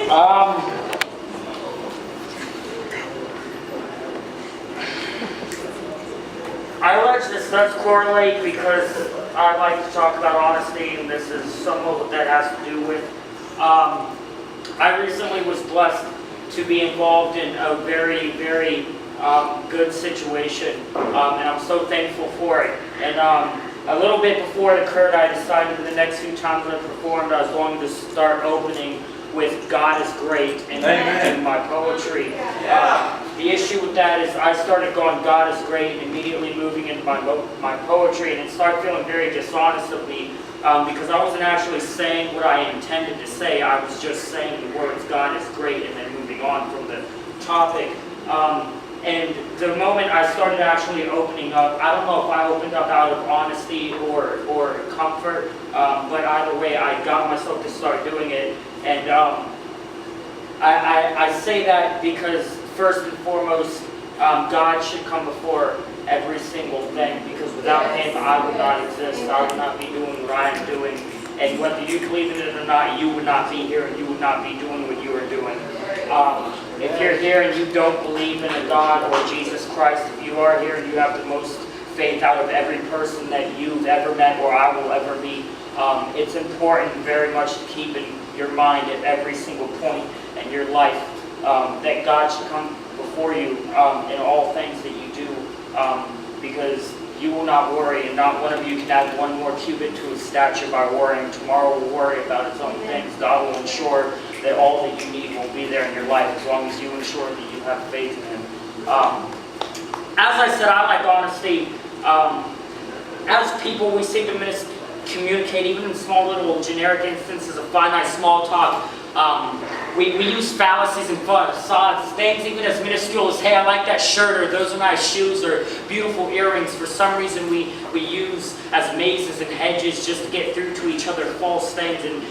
I allege this does correlate because I like to talk about honesty, and this is somewhat what that has to do with. I recently was blessed to be involved in a very, very good situation, and I'm so thankful for it. And a little bit before it occurred, I decided the next few times that I performed, I was going to start opening with "God is great" in my poetry. The issue with that is I started going "God is great" and immediately moving into my poetry, and it started feeling very dishonest of me because I wasn't actually saying what I intended to say. I was just saying the words "God is great" and then moving on from the topic. And the moment I started actually opening up, I don't know if I opened up out of honesty or comfort, but either way, I got myself to start doing it. And I say that because first and foremost, God should come before every single thing, because without Him, I would not exist. I would not be doing what I am doing. And whether you believe in it or not, you would not be here and you would not be doing what you are doing. If you're here and you don't believe in a God or Jesus Christ, if you are here and you have the most faith out of every person that you've ever met or I will ever meet, it's important very much to keep in your mind at every single point in your life that God should come before you in all things that you do, because you will not worry, and not one of you can add one more cubit to his stature by worrying. Tomorrow will worry about its own things. God will ensure that all that you need will be there in your life as long as you ensure that you have faith in Him. As I said, I like honesty. As people, we seem to miscommunicate, even in small little generic instances of finite small talk. We use fallacies and facades, things even as minuscule as, hey, I like that shirt, or those are nice shoes, or beautiful earrings. For some reason, we use as mazes and hedges just to get through to each other false things. And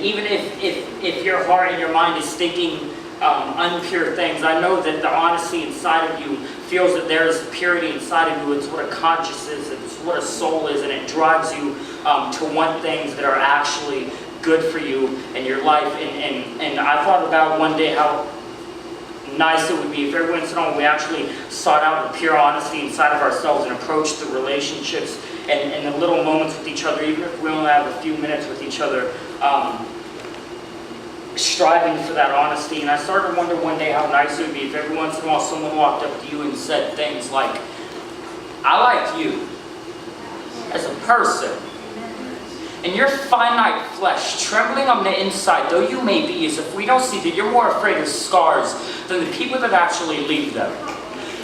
even if your heart and your mind is thinking unpure things, I know that the honesty inside of you feels that there is purity inside of you. It's what a conscience is, it's what a soul is, and it drives you to want things that are actually good for you in your life. And I thought about one day how nice it would be if every once in a while we actually sought out the pure honesty inside of ourselves and approached the relationships and the little moments with each other, even if we only have a few minutes with each other, striving for that honesty. And I started to wonder one day how nice it would be if every once in a while someone walked up to you and said things like, I like you as a person. And your finite flesh, trembling on the inside, though you may be, as if we don't see that you're more afraid of scars than the people that actually leave them.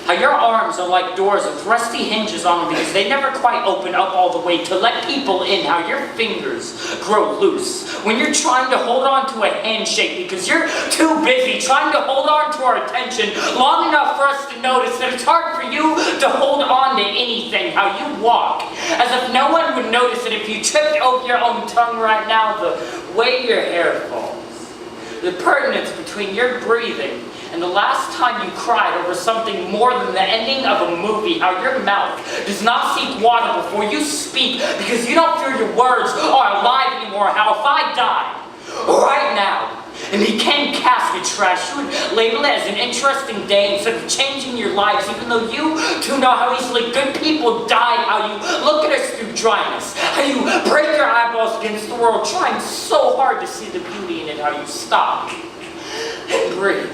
How your arms are like doors with rusty hinges on them because they never quite open up all the way to let people in. How your fingers grow loose when you're trying to hold on to a handshake because you're too busy trying to hold on to our attention long enough for us to notice that it's hard for you to hold on to anything. How you walk as if no one would notice it if you tripped over your own tongue right now. The way your hair falls, the pertinence between your breathing and the last time you cried over something more than the ending of a movie. How your mouth does not seek water before you speak because you don't fear your words are alive anymore. How if I die right now and he came casket trash, you would label it as an interesting day instead of changing your lives, even though you too know how easily good people die. How you look at us through dryness, how you break your eyeballs against the world trying so hard to see the beauty in it. How you stop and breathe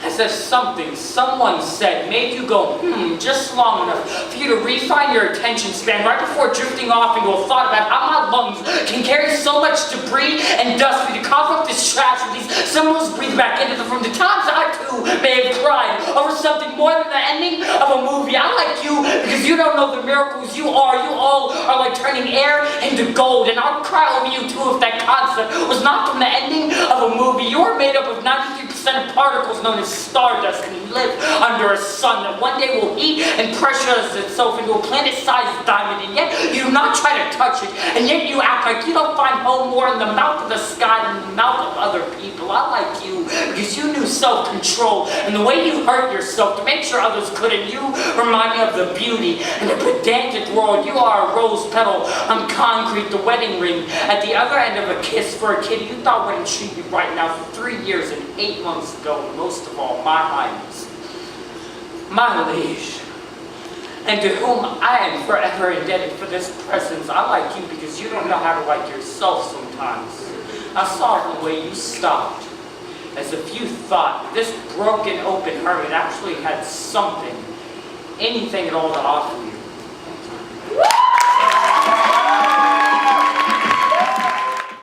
as if something someone said made you go, just long enough for you to refine your attention span right before drifting off into a thought about how my lungs can carry so much debris and dust for you to cough up this trash with these symbols, breathe back into them from the times I too may have cried over something more than the ending of a movie. I like you because you don't know the miracles you are. You all are like turning air into gold, and I'll cry over you too if that concept was not from the ending of a movie. You are made up of 93% of particles known as stardust, and you live under a sun that one day will heat and pressurize itself into a planet-sized diamond, and yet you do not try to touch it, and yet you act like you don't find home more in the mouth of the sky than the mouth of other people. I like you because you knew self-control and the way you hurt yourself to make sure others couldn't. You remind me of the beauty in a pedantic world. You are a rose petal on concrete, the wedding ring at the other end of a kiss for a kid you thought wouldn't treat you right now for 3 years and 8 months ago. And most of all, my highness, my liege, and to whom I am forever indebted for this presence. I like you because you don't know how to like yourself sometimes. I saw the way you stopped, as if you thought this broken, open hermit actually had something, anything at all to offer you.